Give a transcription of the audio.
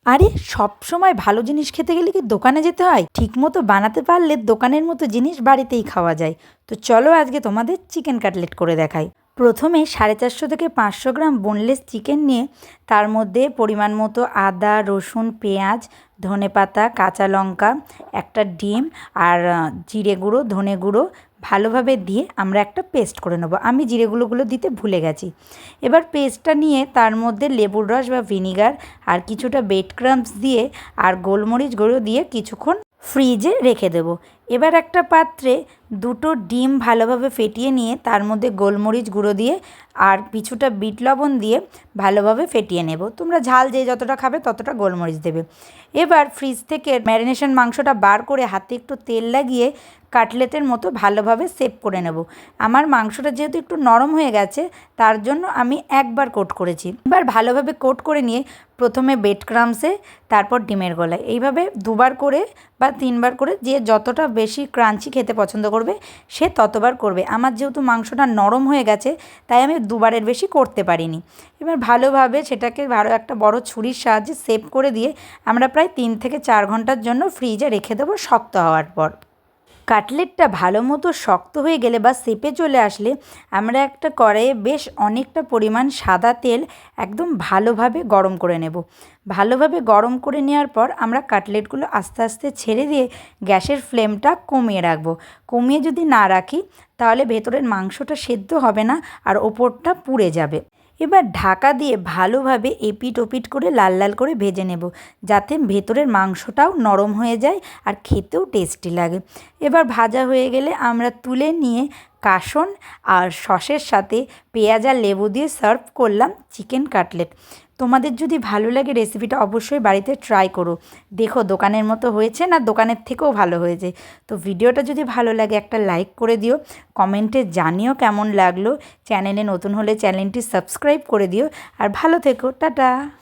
আরে সবসময় ভালো জিনিস খেতে গেলে কি দোকানে যেতে হয়? ঠিকমতো বানাতে পারলে দোকানের মতো জিনিস বাড়িতেই খাওয়া যায়। তো চলো আজকে তোমাদের চিকেন কাটলেট করে দেখাই। প্রথমে 450 থেকে 500 গ্রাম বোনলেস চিকেন নিয়ে তার মধ্যে পরিমাণ মতো আদা, রসুন, পেঁয়াজ, ধনেপাতা, কাঁচা লঙ্কা, একটা ডিম আর জিরে গুঁড়ো, ধনে গুঁড়ো ভালোভাবে দিয়ে আমরা একটা পেস্ট করে নেবো। আমি জিরে গুঁড়োগুলো দিতে ভুলে গেছি। এবার পেস্টটা নিয়ে তার মধ্যে লেবুর রস বা ভিনিগার আর কিছুটা ব্রেড ক্রাম্বস দিয়ে আর গোলমরিচ গুঁড়ো দিয়ে কিছুক্ষণ ফ্রিজে রেখে দেবো। এবার একটা পাত্রে দুটো ডিম ভালোভাবে ফেটিয়ে নিয়ে তার মধ্যে গোলমরিচ গুঁড়ো দিয়ে আর কিছুটা বিট লবণ দিয়ে ভালোভাবে ফেটিয়ে নেব। তোমরা ঝাল যে যতটা খাবে ততটা গোলমরিচ দেবে। এবার ফ্রিজ থেকে ম্যারিনেশন মাংসটা বার করে হাতে একটু তেল লাগিয়ে কাটলেটের মতো ভালোভাবে সেভ করে নেব। আমার মাংসটা যেহেতু একটু নরম হয়ে গেছে তার জন্য আমি একবার কোট করেছি। এবার ভালোভাবে কোট করে নিয়ে প্রথমে ব্রেড ক্রাম্বসে, তারপর ডিমের গলায়, এইভাবে দুবার করে বা তিনবার করে যে যতটা বেশি ক্রাঞ্চি খেতে পছন্দ করবে সে ততবার করবে। আমার যেহেতু মাংসটা নরম হয়ে গেছে তাই আমি দুবারের বেশি করতে পারিনি। এবার ভালোভাবে সেটাকে ভালো একটা বড় ছুরির সাহায্যে সেভ করে দিয়ে আমরা প্রায় 3 থেকে 4 ঘন্টার জন্য ফ্রিজে রেখে দেবো শক্ত হওয়ার পর। কাটলেটটা ভালো মতো শক্ত হয়ে গেলে বা শেপে চলে আসলে আমরা একটা কড়াইয়ে বেশ অনেকটা পরিমাণ সাদা তেল একদম ভালোভাবে গরম করে নেব। ভালোভাবে গরম করে নেওয়ার পর আমরা কাটলেটগুলো আস্তে আস্তে ছেড়ে দিয়ে গ্যাসের ফ্লেমটা কমিয়ে রাখবো। কমিয়ে যদি না রাখি তাহলে ভেতরের মাংসটা সেদ্ধ হবে না আর ওপরটা পুড়ে যাবে। এবার ঢাকা দিয়ে ভালোভাবে এপিট ওপিট করে লাল লাল করে ভেজে নেব, যাতে ভেতরের মাংসটাও নরম হয়ে যায় আর খেতেও টেস্টি লাগে। এবার ভাজা হয়ে গেলে আমরা তুলে নিয়ে কাসন আর সসের সাথে পেঁয়াজ আর লেবু দিয়ে সার্ভ করলাম চিকেন কাটলেট। তোমাদের যদি ভালো লাগে রেসিপিটা অবশ্যই বাড়িতে ট্রাই করো। দেখো দোকানের মতো হয়েছে না দোকানের থেকেও ভালো হয়েছে। তো ভিডিওটা যদি ভালো লাগে একটা লাইক করে দিও, কমেন্টে জানিও কেমন লাগলো। চ্যানেলে নতুন হলে চ্যানেলটি সাবস্ক্রাইব করে দিও আর ভালো থেকো। টাটা।